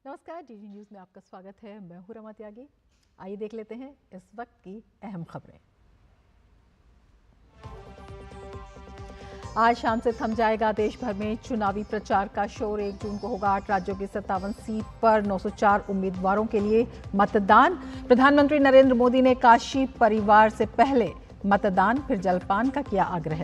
नमस्कार, DD news में आपका स्वागत है। मैं हूं रमा त्यागी। आइए देख लेते हैं इस वक्त की अहम खबरें। आज शाम से थम जाएगा देश भर में चुनावी प्रचार का शोर। 1 जून को होगा 8 राज्यों की 57 सीट पर 904 उम्मीदवारों के लिए मतदान। प्रधानमंत्री नरेंद्र मोदी ने काशी परिवार से पहले मतदान फिर जलपान का किया आग्रह।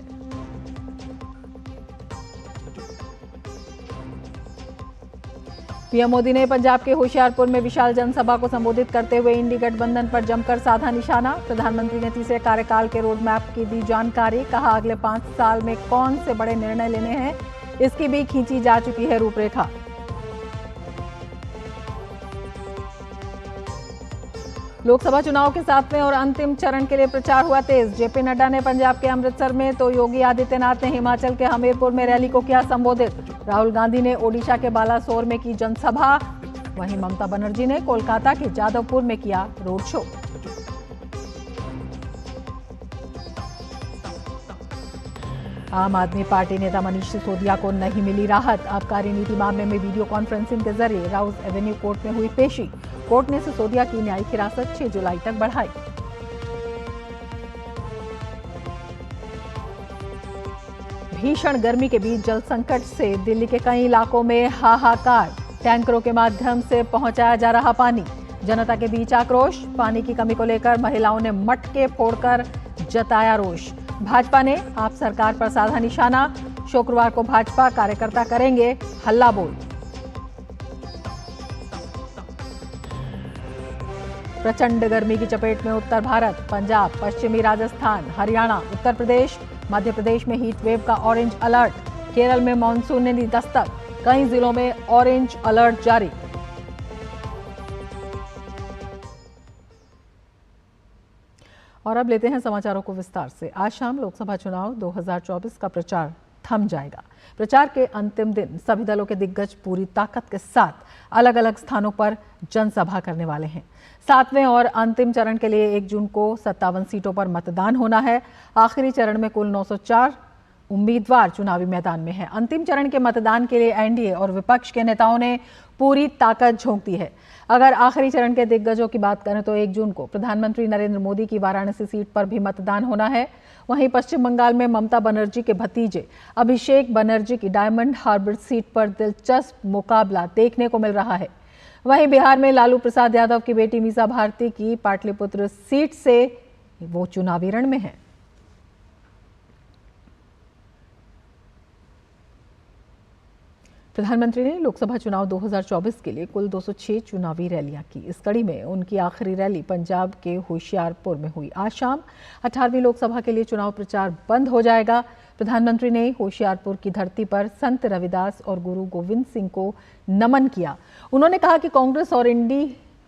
पीएम मोदी ने पंजाब के होशियारपुर में विशाल जनसभा को संबोधित करते हुए इंडी गठबंधन पर जमकर साधा निशाना। प्रधानमंत्री ने तीसरे कार्यकाल के रोड मैप की दी जानकारी। कहा, अगले 5 साल में कौन से बड़े निर्णय लेने हैं, इसकी भी खींची जा चुकी है रूपरेखा। लोकसभा चुनाव के 7वें और अंतिम चरण के लिए प्रचार हुआ तेज। जेपी नड्डा ने पंजाब के अमृतसर में तो योगी आदित्यनाथ ने हिमाचल के हमीरपुर में रैली को किया संबोधित। राहुल गांधी ने ओडिशा के बालासोर में की जनसभा। वहीं ममता बनर्जी ने कोलकाता के जादवपुर में किया रोड शो। आम आदमी पार्टी नेता मनीष सिसोदिया को नहीं मिली राहत। आबकारी नीति मामले में वीडियो कॉन्फ्रेंसिंग के जरिए राउज एवेन्यू कोर्ट में हुई पेशी। कोर्ट ने सिसोदिया की न्यायिक हिरासत 6 जुलाई तक बढ़ाई। भीषण गर्मी के बीच जल संकट से दिल्ली के कई इलाकों में हाहाकार। टैंकरों के माध्यम से पहुंचाया जा रहा पानी। जनता के बीच आक्रोश। पानी की कमी को लेकर महिलाओं ने मटके फोड़कर जताया रोष। भाजपा ने आप सरकार पर साधा निशाना। शुक्रवार को भाजपा कार्यकर्ता करेंगे हल्ला बोल। प्रचंड गर्मी की चपेट में उत्तर भारत। पंजाब, पश्चिमी राजस्थान, हरियाणा, उत्तर प्रदेश, मध्य प्रदेश में हीट वेव का ऑरेंज अलर्ट। केरल में मानसून ने दी दस्तक। कई जिलों में ऑरेंज अलर्ट जारी। और अब लेते हैं समाचारों को विस्तार से। आज शाम लोकसभा चुनाव 2024 का प्रचार थम जाएगा। प्रचार के अंतिम दिन सभी दलों के दिग्गज पूरी ताकत के साथ अलग अलग स्थानों पर जनसभा करने वाले हैं। 7वें और अंतिम चरण के लिए 1 जून को 57 सीटों पर मतदान होना है। आखिरी चरण में कुल 904 उम्मीदवार चुनावी मैदान में हैं। अंतिम चरण के मतदान के लिए एनडीए और विपक्ष के नेताओं ने पूरी ताकत झोंक दी है। अगर आखिरी चरण के दिग्गजों की बात करें तो 1 जून को प्रधानमंत्री नरेंद्र मोदी की वाराणसी सीट पर भी मतदान होना है। वहीं पश्चिम बंगाल में ममता बनर्जी के भतीजे अभिषेक बनर्जी की डायमंड हार्बर सीट पर दिलचस्प मुकाबला देखने को मिल रहा है। वहीं बिहार में लालू प्रसाद यादव की बेटी मीसा भारती की पाटलिपुत्र सीट से वो चुनावी रण में है। प्रधानमंत्री ने लोकसभा चुनाव 2024 के लिए कुल 206 चुनावी रैलियां की। इस कड़ी में उनकी आखिरी रैली पंजाब के होशियारपुर में हुई। आज शाम 18वीं लोकसभा के लिए चुनाव प्रचार बंद हो जाएगा। प्रधानमंत्री ने होशियारपुर की धरती पर संत रविदास और गुरु गोविंद सिंह को नमन किया। उन्होंने कहा कि कांग्रेस और इंडी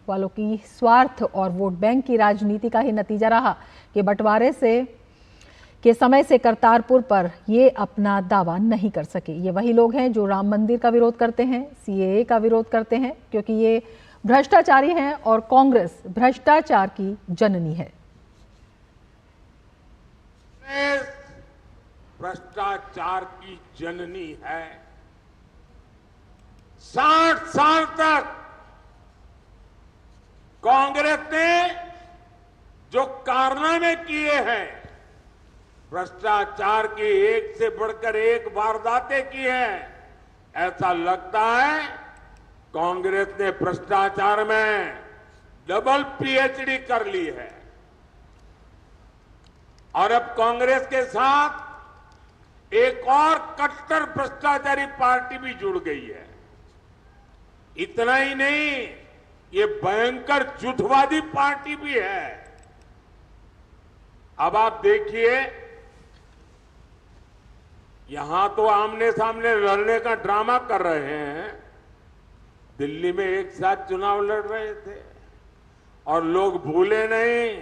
वालों की स्वार्थ और वोट बैंक की राजनीति का ही नतीजा रहा कि बंटवारे के समय से करतारपुर पर ये अपना दावा नहीं कर सके। ये वही लोग हैं जो राम मंदिर का विरोध करते हैं, सीएए का विरोध करते हैं, क्योंकि ये भ्रष्टाचारी हैं और कांग्रेस भ्रष्टाचार की जननी है। भ्रष्टाचार की जननी है। 60 साल तक कांग्रेस ने जो कारनामे किए हैं, भ्रष्टाचार की एक से बढ़कर एक वारदातें की हैं, ऐसा लगता है कांग्रेस ने भ्रष्टाचार में डबल पीएचडी कर ली है। और अब कांग्रेस के साथ एक और कट्टर भ्रष्टाचारी पार्टी भी जुड़ गई है। इतना ही नहीं, ये भयंकर झूठवादी पार्टी भी है। अब आप देखिए, यहां तो आमने सामने लड़ने का ड्रामा कर रहे हैं, दिल्ली में एक साथ चुनाव लड़ रहे थे और लोग भूले नहीं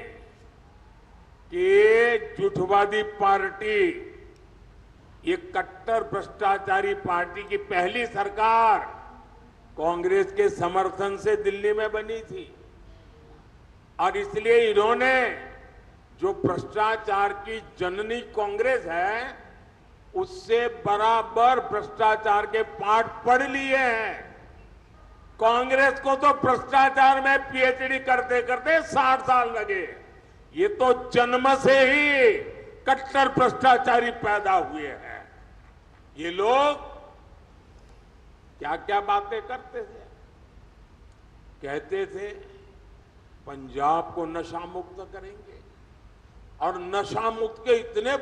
कि ये झूठवादी पार्टी, ये कट्टर भ्रष्टाचारी पार्टी की पहली सरकार कांग्रेस के समर्थन से दिल्ली में बनी थी। और इसलिए इन्होंने जो भ्रष्टाचार की जननी कांग्रेस है, उससे बराबर भ्रष्टाचार के पाठ पढ़ लिए हैं। कांग्रेस को तो भ्रष्टाचार में पीएचडी करते करते 60 साल लगे। ये तो जन्म से ही कट्टर भ्रष्टाचारी पैदा हुए हैं। ये लोग क्या क्या बातें करते थे। कहते थे पंजाब को नशा मुक्त करेंगे, और नशा मुक्त के इतने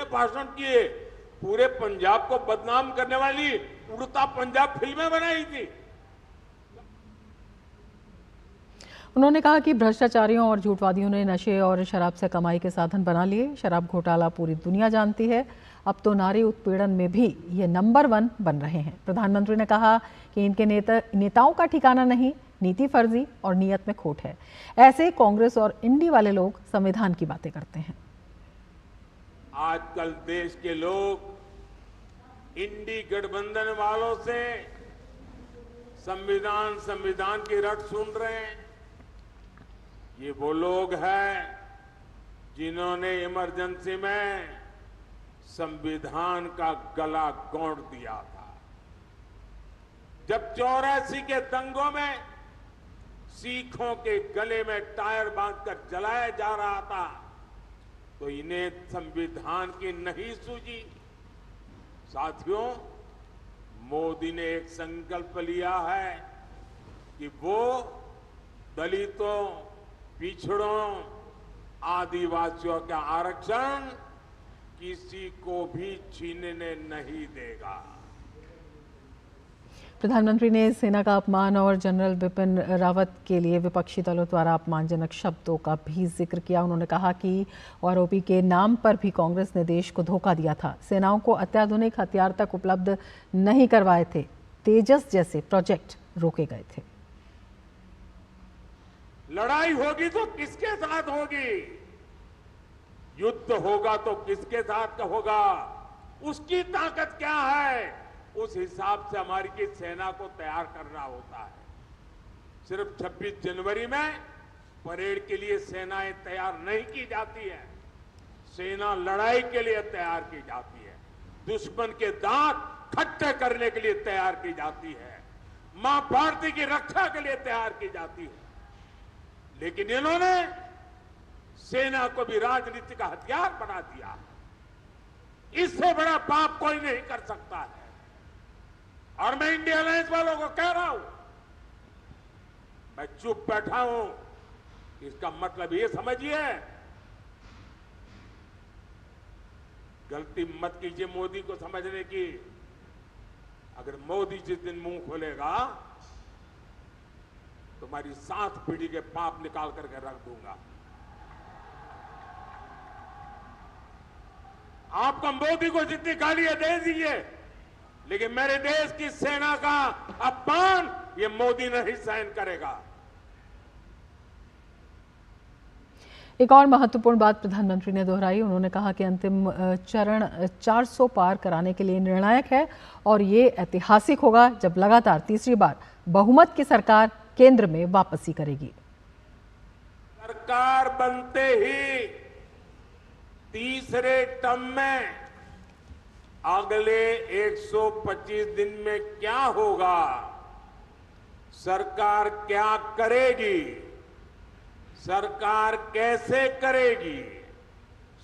भाषण किए, पूरे पंजाब को बदनाम करने वाली उड़ता पंजाब फिल्में बनाई थी। उन्होंने कहा कि भ्रष्टाचारियों और झूठवादियों ने नशे और शराब से कमाई के साधन बना लिए। शराब घोटाला पूरी दुनिया जानती है। अब तो नारी उत्पीड़न में भी ये नंबर 1 बन रहे हैं। प्रधानमंत्री ने कहा कि इनके नेताओं का ठिकाना नहीं, नीति फर्जी और नीयत में खोट है। ऐसे कांग्रेस और इंडी वाले लोग संविधान की बातें करते हैं। आजकल देश के लोग इंडी गठबंधन वालों से संविधान की रट सुन रहे हैं। ये वो लोग हैं जिन्होंने इमरजेंसी में संविधान का गला घोंट दिया था। जब 84 के दंगों में सिखों के गले में टायर बांधकर जलाया जा रहा था, तो इन्हें संविधान की नहीं सूझी। साथियों, मोदी ने एक संकल्प लिया है कि वो दलितों, पिछड़ों, आदिवासियों का आरक्षण किसी को भी छीनने नहीं देगा। प्रधानमंत्री ने सेना का अपमान और जनरल बिपिन रावत के लिए विपक्षी दलों द्वारा अपमानजनक शब्दों का भी जिक्र किया। उन्होंने कहा कि आरोपी के नाम पर भी कांग्रेस ने देश को धोखा दिया था। सेनाओं को अत्याधुनिक हथियार तक उपलब्ध नहीं करवाए थे। तेजस जैसे प्रोजेक्ट रोके गए थे। लड़ाई होगी तो किसके साथ होगी? युद्ध होगा तो किसके साथ होगा? उसकी ताकत क्या है, उस हिसाब से हमारी की सेना को तैयार करना होता है। सिर्फ 26 जनवरी में परेड के लिए सेनाएं तैयार नहीं की जाती है। सेना लड़ाई के लिए तैयार की जाती है। दुश्मन के दांत खट्टे करने के लिए तैयार की जाती है। मां भारती की रक्षा के लिए तैयार की जाती है। लेकिन इन्होंने सेना को भी राजनीति का हथियार बना दिया। इससे बड़ा पाप कोई नहीं कर सकता है। और मैं इंडिया अलायंस वालों को कह रहा हूं, मैं चुप बैठा हूं, इसका मतलब ये समझिए, गलती मत कीजिए मोदी को समझने की। अगर मोदी जिस दिन मुंह खोलेगा, तुम्हारी 7 पीढ़ी के पाप निकाल करके रख दूंगा। आपको मोदी को जितनी गालियां दे दीजिए, लेकिन मेरे देश की सेना का अपमान ये मोदी नहीं सहन करेगा। एक और महत्वपूर्ण बात प्रधानमंत्री ने दोहराई। उन्होंने कहा कि अंतिम चरण 400 पार कराने के लिए निर्णायक है और ये ऐतिहासिक होगा जब लगातार तीसरी बार बहुमत की सरकार केंद्र में वापसी करेगी। सरकार बनते ही तीसरे टर्म में अगले 125 दिन में क्या होगा, सरकार क्या करेगी, सरकार कैसे करेगी,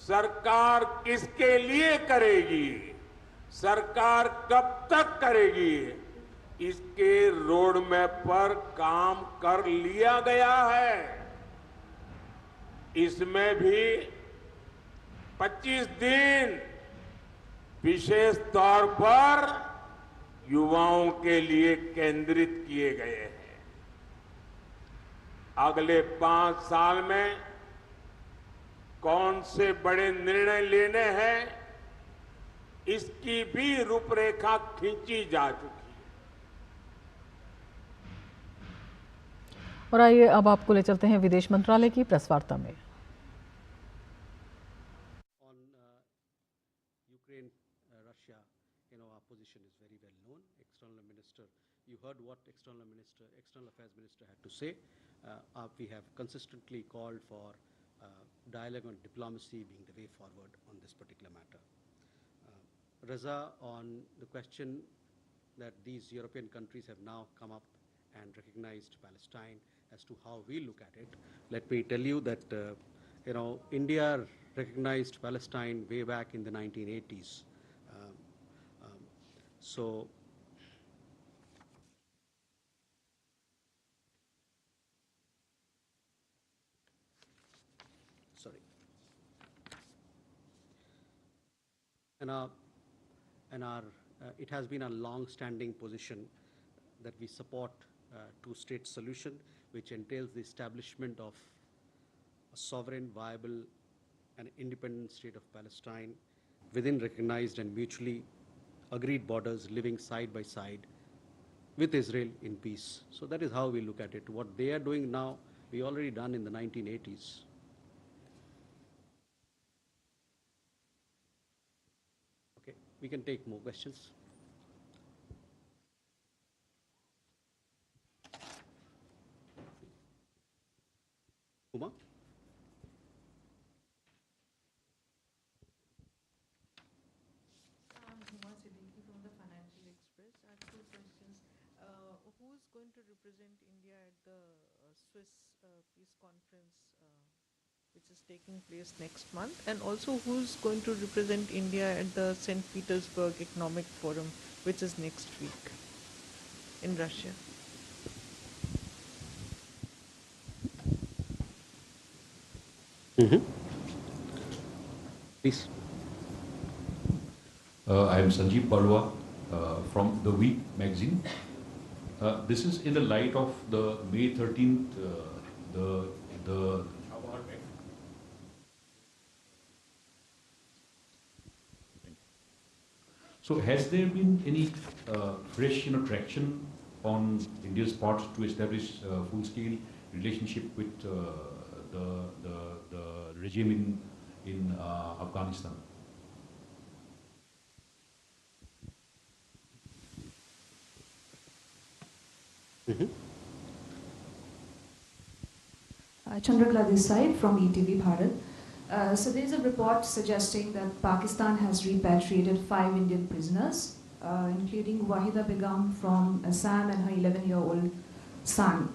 सरकार किसके लिए करेगी, सरकार कब तक करेगी, इसके रोड मैप पर काम कर लिया गया है। इसमें भी 25 दिन विशेष तौर पर युवाओं के लिए केंद्रित किए गए हैं। अगले 5 साल में कौन से बड़े निर्णय लेने हैं, इसकी भी रूपरेखा खींची जा चुकी है। और आइए अब आपको ले चलते हैं विदेश मंत्रालय की प्रेस वार्ता में। You heard what External Affairs Minister had to say. We have consistently called for dialogue and diplomacy being the way forward on this particular matter. Raza, on the question that these European countries have now come up and recognized Palestine as to how we look at it, let me tell you that India recognized Palestine way back in the 1980s. So sorry. It has been a long-standing position that we support two-state solution, which entails the establishment of a sovereign, viable, and independent state of Palestine within recognized and mutually agreed borders, living side by side with Israel in peace. So that is how we look at it. What they are doing now, we already done in the 1980s. Okay, we can take more questions. Uma? Huma Siddiqui from the Financial Express. I have two questions. Who is going to represent India at the Swiss Peace Conference, which is taking place next month? And also, who is going to represent India at the St. Petersburg Economic Forum, which is next week in Russia? Please. I am Sanjeev Balwa from The Week magazine. This is in the light of the May 13th, So has there been any fresh traction on India's part to establish full-scale relationship with the regime in Afghanistan? Chandrakala this side from ETV Bharat. So there is a report suggesting that Pakistan has repatriated 5 Indian prisoners, including Wahida Begum from Assam and her 11-year-old son.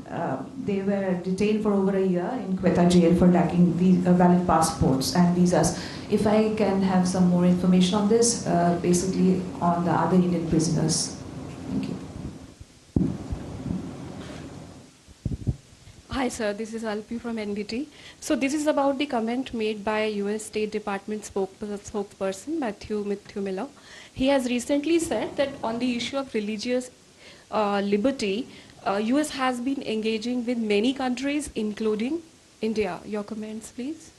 They were detained for over a year in Quetta jail for lacking valid passports and visas. If I can have some more information on this, basically on the other Indian prisoners. Thank you. Hi sir, this is Alpi from NDT. So this is about the comment made by US State Department spokesperson Matthew Miller. He has recently said that on the issue of religious liberty, US has been engaging with many countries, including India. Your comments, please.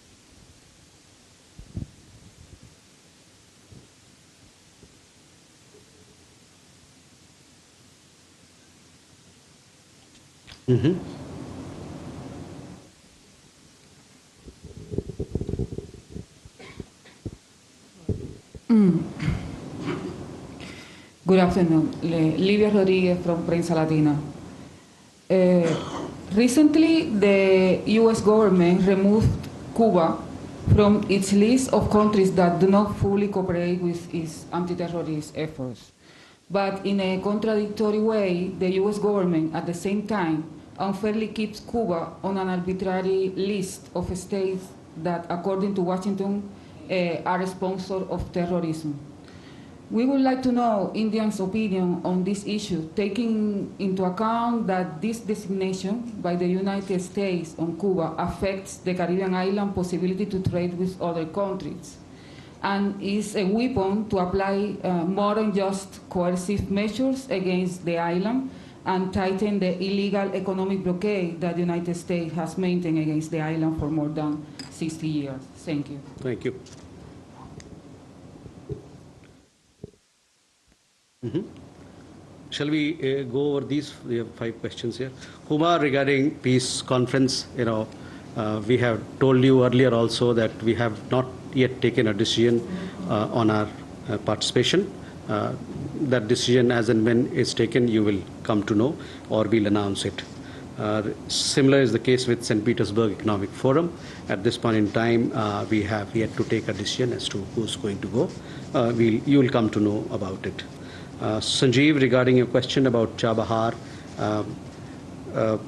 Good afternoon. Livia Rodriguez from Prensa Latina. Recently, the U.S. government removed Cuba from its list of countries that do not fully cooperate with its anti-terrorist efforts. But in a contradictory way, the U.S. government, at the same time, unfairly keeps Cuba on an arbitrary list of states that, according to Washington, are sponsors of terrorism. We would like to know Indians' opinion on this issue, taking into account that this designation by the United States on Cuba affects the Caribbean island possibility to trade with other countries, and is a weapon to apply more than just coercive measures against the island and tighten the illegal economic blockade that the United States has maintained against the island for more than 60 years. Thank you. Thank you. Shall we go over these? We have 5 questions here. Huma, regarding peace conference, we have told you earlier also that we have not yet taken a decision on our participation. That decision, as and when it's taken, you will come to know, or we'll announce it. Similar is the case with St. Petersburg Economic Forum. At this point in time, we have yet to take a decision as to who's going to go. You will come to know about it. Sanjeev, regarding your question about Chabahar,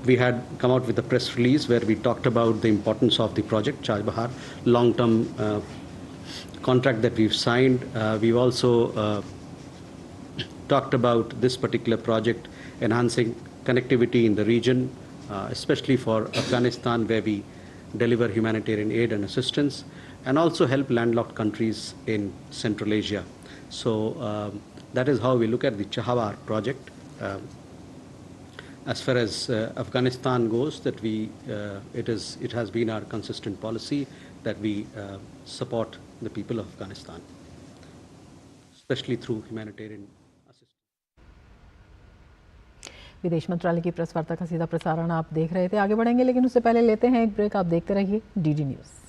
we had come out with a press release where we talked about the importance of the project Chabahar, long-term contract that we've signed. We've also talked about this particular project enhancing connectivity in the region, especially for Afghanistan, where we deliver humanitarian aid and assistance, and also help landlocked countries in Central Asia. So that is how we look at the Chabahar project. As far as Afghanistan goes, that it has been our consistent policy that we support the people of Afghanistan, especially through humanitarian assistance. विदेश मंत्रालय की press वार्ता का सीधा प्रसारण आप देख रहे थे। आगे बढ़ेंगे, लेकिन उससे पहले लेते हैं एक ब्रेक। आप देखते रहिए डीडी न्यूज़।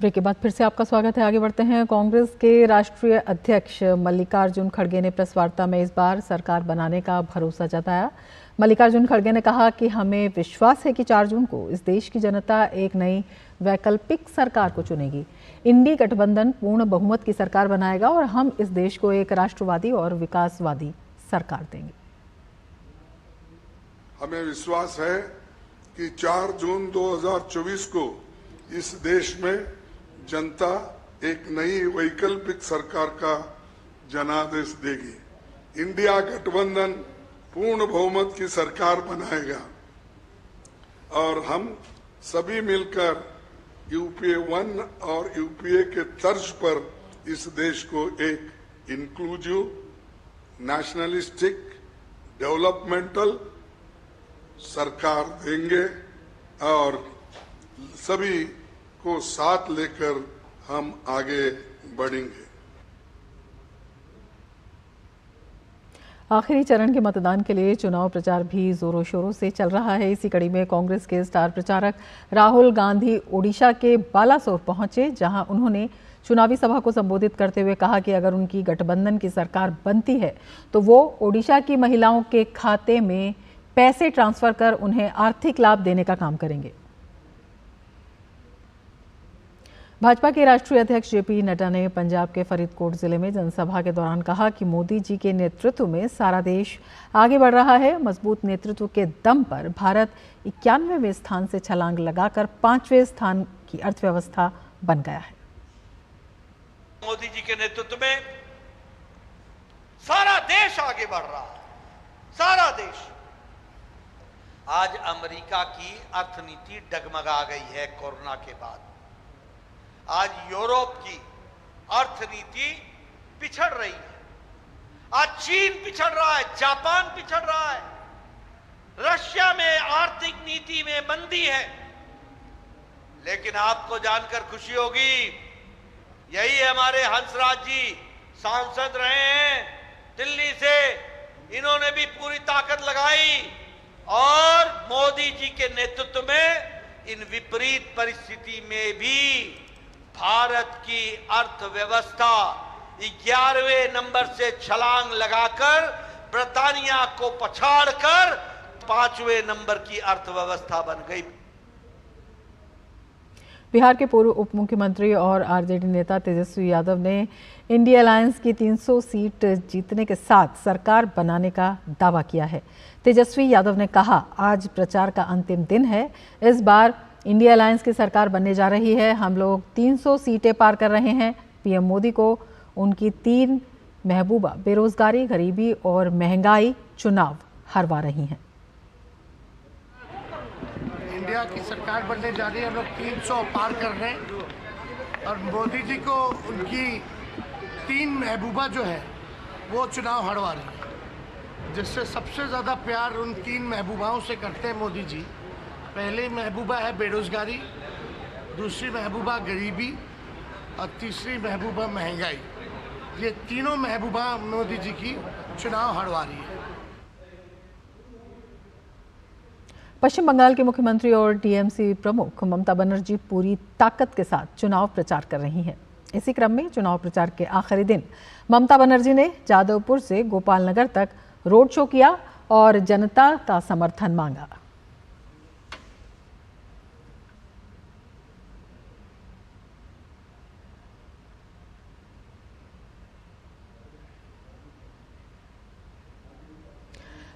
ब्रेक के बाद फिर से आपका स्वागत है। आगे बढ़ते हैं। कांग्रेस के राष्ट्रीय अध्यक्ष मल्लिकार्जुन खड़गे ने प्रेस वार्ता में इस बार सरकार बनाने का भरोसा जताया। मल्लिकार्जुन खड़गे ने कहा कि हमें विश्वास है कि 4 जून को इस देश की जनता एक नई वैकल्पिक सरकार को चुनेगी। इंडी गठबंधन पूर्ण बहुमत की सरकार बनाएगा और हम इस देश को एक राष्ट्रवादी और विकासवादी सरकार देंगे। हमें विश्वास है कि 4 जून 2024 को इस देश में जनता एक नई वैकल्पिक सरकार का जनादेश देगी। इंडिया गठबंधन पूर्ण बहुमत की सरकार बनाएगा और हम सभी मिलकर यूपीए 1 और यूपीए के तर्ज पर इस देश को एक इंक्लूसिव, नेशनलिस्टिक, डेवलपमेंटल सरकार देंगे और सभी को साथ लेकर हम आगे बढ़ेंगे। आखिरी चरण के मतदान के लिए चुनाव प्रचार भी जोरों शोरों से चल रहा है। इसी कड़ी में कांग्रेस के स्टार प्रचारक राहुल गांधी ओडिशा के बालासोर पहुंचे, जहां उन्होंने चुनावी सभा को संबोधित करते हुए कहा कि अगर उनकी गठबंधन की सरकार बनती है तो वो ओडिशा की महिलाओं के खाते में पैसे ट्रांसफर कर उन्हें आर्थिक लाभ देने का काम करेंगे। भाजपा के राष्ट्रीय अध्यक्ष जेपी नड्डा ने पंजाब के फरीदकोट जिले में जनसभा के दौरान कहा कि मोदी जी के नेतृत्व में सारा देश आगे बढ़ रहा है। मजबूत नेतृत्व के दम पर भारत 91वें स्थान से छलांग लगाकर 5वें स्थान की अर्थव्यवस्था बन गया है। मोदी जी के नेतृत्व में सारा देश आगे बढ़ रहा है, सारा देश। आज अमेरिका की अर्थनीति डगमगा गई है कोरोना के बाद। आज यूरोप की अर्थनीति पिछड़ रही है। आज चीन पिछड़ रहा है, जापान पिछड़ रहा है, रशिया में आर्थिक नीति में मंदी है। लेकिन आपको जानकर खुशी होगी, यही हमारे हंसराज जी सांसद रहे हैं दिल्ली से, इन्होंने भी पूरी ताकत लगाई और मोदी जी के नेतृत्व में इन विपरीत परिस्थिति में भी भारत की अर्थव्यवस्था 11वें नंबर से छलांग लगाकर ब्रिटानिया को पछाड़कर 5वें नंबर की अर्थव्यवस्था बन गई। बिहार के पूर्व उप मुख्यमंत्री और आरजेडी नेता तेजस्वी यादव ने इंडिया अलायंस की 300 सीट जीतने के साथ सरकार बनाने का दावा किया है। तेजस्वी यादव ने कहा, आज प्रचार का अंतिम दिन है। इस बार इंडिया अलायंस की सरकार बनने जा रही है। हम लोग 300 सीटें पार कर रहे हैं। पीएम मोदी को उनकी 3 महबूबा बेरोजगारी, गरीबी और महंगाई चुनाव हरवा रही हैं। इंडिया की सरकार बनने जा रही है, हम लोग 300 पार कर रहे हैं और मोदी जी को उनकी 3 महबूबा जो है वो चुनाव हरवा रही है, जिससे सबसे ज़्यादा प्यार उन 3 महबूबाओं से करते हैं मोदी जी। पहली महबूबा है बेरोजगारी, दूसरी महबूबा गरीबी और तीसरी महबूबा महंगाई। ये तीनों महबूबा मोदी जी की चुनाव हरवा रही है। पश्चिम बंगाल के मुख्यमंत्री और टीएमसी प्रमुख ममता बनर्जी पूरी ताकत के साथ चुनाव प्रचार कर रही हैं। इसी क्रम में चुनाव प्रचार के आखिरी दिन ममता बनर्जी ने जादवपुर से गोपाल नगर तक रोड शो किया और जनता का समर्थन मांगा।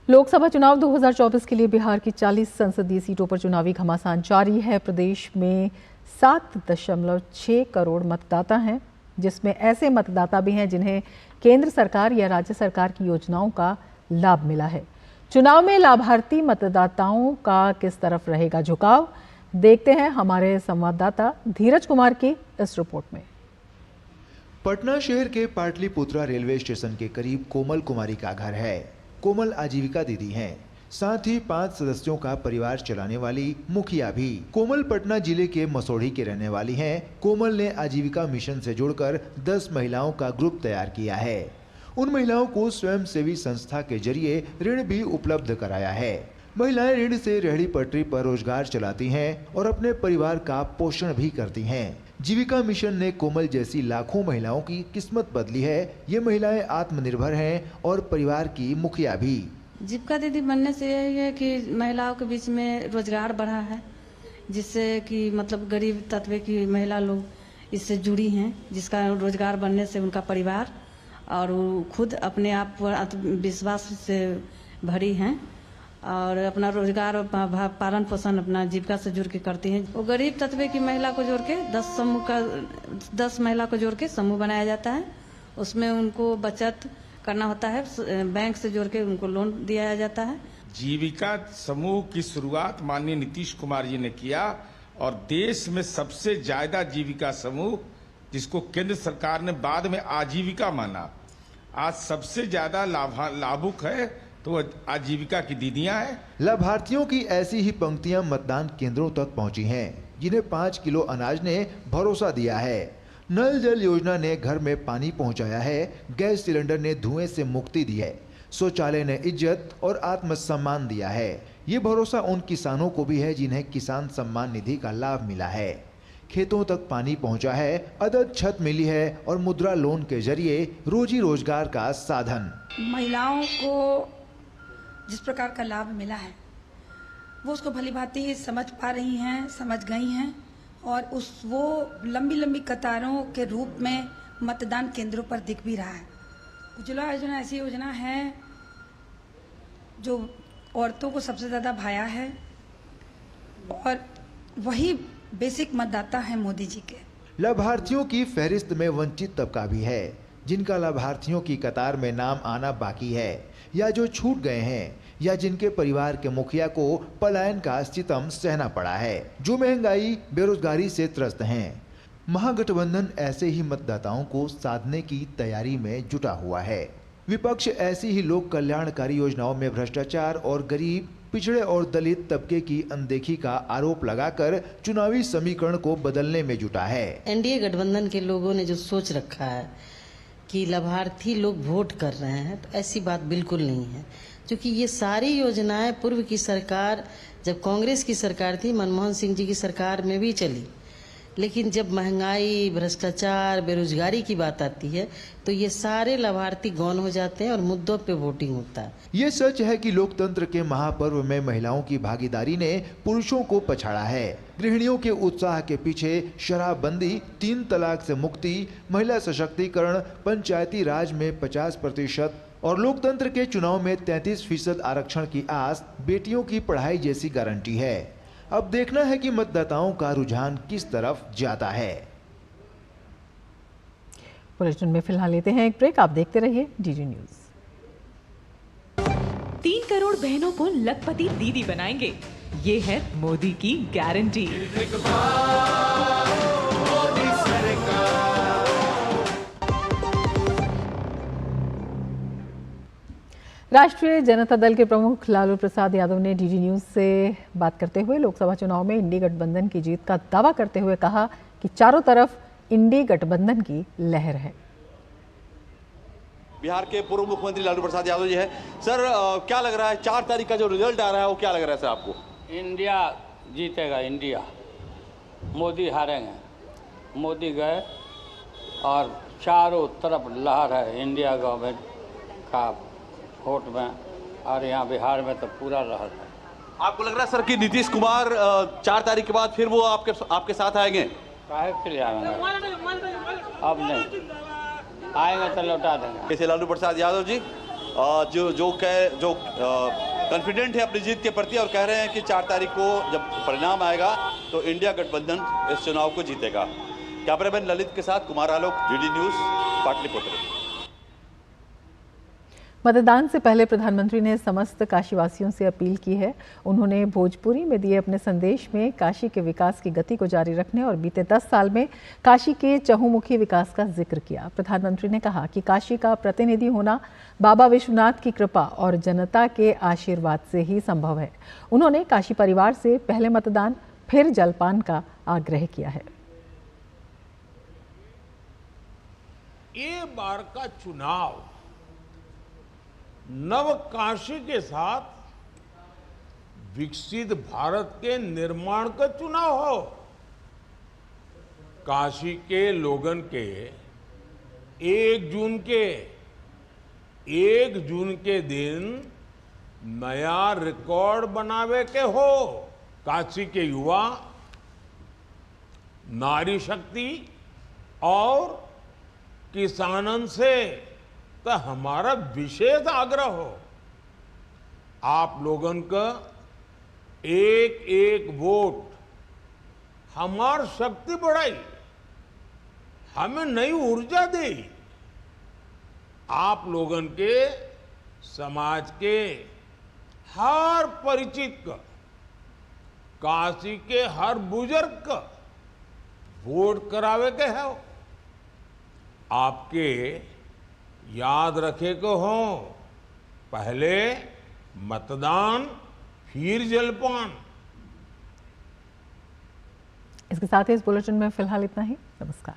लोकसभा चुनाव 2024 के लिए बिहार की 40 संसदीय सीटों पर चुनावी घमासान जारी है। प्रदेश में 7.6 करोड़ मतदाता हैं, जिसमें ऐसे मतदाता भी हैं जिन्हें केंद्र सरकार या राज्य सरकार की योजनाओं का लाभ मिला है। चुनाव में लाभार्थी मतदाताओं का किस तरफ रहेगा झुकाव, देखते हैं हमारे संवाददाता धीरज कुमार की इस रिपोर्ट में। पटना शहर के पाटलिपुत्रा रेलवे स्टेशन के करीब कोमल कुमारी का घर है। कोमल आजीविका दीदी हैं, साथ ही 5 सदस्यों का परिवार चलाने वाली मुखिया भी। कोमल पटना जिले के मसौढ़ी के रहने वाली हैं। कोमल ने आजीविका मिशन से जुड़कर 10 महिलाओं का ग्रुप तैयार किया है। उन महिलाओं को स्वयंसेवी संस्था के जरिए ऋण भी उपलब्ध कराया है। महिलाएं ऋण से रेहड़ी पटरी पर रोजगार चलाती हैं और अपने परिवार का पोषण भी करती हैं। जीविका मिशन ने कोमल जैसी लाखों महिलाओं की किस्मत बदली है। ये महिलाएं आत्मनिर्भर हैं और परिवार की मुखिया भी। जीविका दीदी बनने से यही है कि महिलाओं के बीच में रोजगार बढ़ा है, जिससे कि मतलब गरीब तबके की महिला लोग इससे जुड़ी हैं, जिसका रोजगार बनने से उनका परिवार और खुद अपने आप पर आत्मविश्वास से भरी हैं और अपना रोजगार पालन पोषण अपना जीविका से जुड़ के करती हैं। वो गरीब तबके की महिला को जोड़ के 10 महिला को जोड़ के समूह बनाया जाता है। उसमें उनको बचत करना होता है, बैंक से जोड़ के उनको लोन दिया जाता है। जीविका समूह की शुरुआत माननीय नीतीश कुमार जी ने किया और देश में सबसे ज्यादा जीविका समूह, जिसको केंद्र सरकार ने बाद में आजीविका माना, आज सबसे ज्यादा लाभुक है तो आजीविका की दीदियां हैं। लाभार्थियों की ऐसी ही पंक्तियां मतदान केंद्रों तक पहुंची हैं, जिन्हें 5 किलो अनाज ने भरोसा दिया है। नल जल योजना ने घर में पानी पहुंचाया है। गैस सिलेंडर ने धुएं से मुक्ति दी है। शौचालय ने इज्जत और आत्मसम्मान दिया है। ये भरोसा उन किसानों को भी है जिन्हें किसान सम्मान निधि का लाभ मिला है। खेतों तक पानी पहुंचा है, अदद छत मिली है और मुद्रा लोन के जरिए रोजी रोजगार का साधन। महिलाओं को जिस प्रकार का लाभ मिला है वो उसको भली भांति समझ पा रही हैं, समझ गई हैं और वो लंबी लंबी कतारों के रूप में मतदान केंद्रों पर दिख भी रहा है। उज्ज्वला योजना ऐसी योजना है जो औरतों को सबसे ज़्यादा भाया है और वही बेसिक मतदाता है मोदी जी के। लाभार्थियों की फहरिस्त में वंचित तबका भी है, जिनका लाभार्थियों की कतार में नाम आना बाकी है या जो छूट गए हैं या जिनके परिवार के मुखिया को पलायन का सितम सहना पड़ा है, जो महंगाई बेरोजगारी से त्रस्त हैं। महागठबंधन ऐसे ही मतदाताओं को साधने की तैयारी में जुटा हुआ है। विपक्ष ऐसी ही लोक कल्याणकारी योजनाओं में भ्रष्टाचार और गरीब, पिछड़े और दलित तबके की अनदेखी का आरोप लगाकर चुनावी समीकरण को बदलने में जुटा है। एनडीए गठबंधन के लोगों ने जो सोच रखा है कि लाभार्थी लोग वोट कर रहे हैं, तो ऐसी बात बिल्कुल नहीं है, क्योंकि ये सारी योजनाएं पूर्व की सरकार, जब कांग्रेस की सरकार थी, मनमोहन सिंह जी की सरकार में भी चली, लेकिन जब महंगाई, भ्रष्टाचार, बेरोजगारी की बात आती है तो ये सारे लाभार्थी गौन हो जाते हैं और मुद्दों पे वोटिंग होता है। ये सच है कि लोकतंत्र के महापर्व में महिलाओं की भागीदारी ने पुरुषों को पछाड़ा है। गृहिणियों के उत्साह के पीछे शराबबंदी, 3 तलाक से मुक्ति, महिला सशक्तिकरण, पंचायती राज में 50% और लोकतंत्र के चुनाव में 33% आरक्षण की आस बेटियों की पढ़ाई जैसी गारंटी है। अब देखना है कि मतदाताओं का रुझान किस तरफ जाता है। बुलेटिन में फिलहाल लेते हैं एक ब्रेक। आप देखते रहिए डीडी न्यूज। 3 करोड़ बहनों को लखपति दीदी बनाएंगे, ये है मोदी की गारंटी। राष्ट्रीय जनता दल के प्रमुख लालू प्रसाद यादव ने डीडी न्यूज से बात करते हुए लोकसभा चुनाव में इंडी गठबंधन की जीत का दावा करते हुए कहा कि चारों तरफ इंडी गठबंधन की लहर है। बिहार के पूर्व मुख्यमंत्री लालू प्रसाद यादव जी है। सर, क्या लग रहा है 4 तारीख का जो रिजल्ट आ रहा है वो क्या लग रहा है सर आपको? इंडिया जीतेगा, इंडिया। मोदी हारेंगे। मोदी गए और चारों तरफ लहर है इंडिया गवर्नमेंट का वोट में, और यहाँ बिहार में तो पूरा लहर है। आपको लग रहा है सर कि नीतीश कुमार 4 तारीख के बाद फिर वो आपके साथ आएंगे? काहे फिर आएंगे? अब नहीं आएंगे तो लौटा देंगे। कैसे लालू प्रसाद यादव जी जो कॉन्फिडेंट है अपनी जीत के प्रति और कह रहे हैं कि 4 तारीख को जब परिणाम आएगा तो इंडिया गठबंधन इस चुनाव को जीतेगा। कैमरामैन ललित के साथ कुमार आलोक, जीडी न्यूज, पाटलिपुत्र। मतदान से पहले प्रधानमंत्री ने समस्त काशीवासियों से अपील की है। उन्होंने भोजपुरी में दिए अपने संदेश में काशी के विकास की गति को जारी रखने और बीते 10 साल में काशी के चहुमुखी विकास का जिक्र किया। प्रधानमंत्री ने कहा कि काशी का प्रतिनिधि होना बाबा विश्वनाथ की कृपा और जनता के आशीर्वाद से ही संभव है। उन्होंने काशी परिवार से पहले मतदान फिर जलपान का आग्रह किया है। ये बार का चुनाव नव काशी के साथ विकसित भारत के निर्माण का चुनाव हो। काशी के लोगन के 1 जून के दिन नया रिकॉर्ड बनावे के हो। काशी के युवा, नारी शक्ति और किसानन से तो हमारा विशेष आग्रह हो, आप लोगन का एक वोट हमार शक्ति बढ़ाई, हमें नई ऊर्जा दे। आप लोगन के समाज के हर परिचित का, काशी के हर बुजुर्ग का वोट करावे के है। आपके याद रखे को हो, पहले मतदान फिर जलपान। इसके साथ ही इस बुलेटिन में फिलहाल इतना ही। नमस्कार।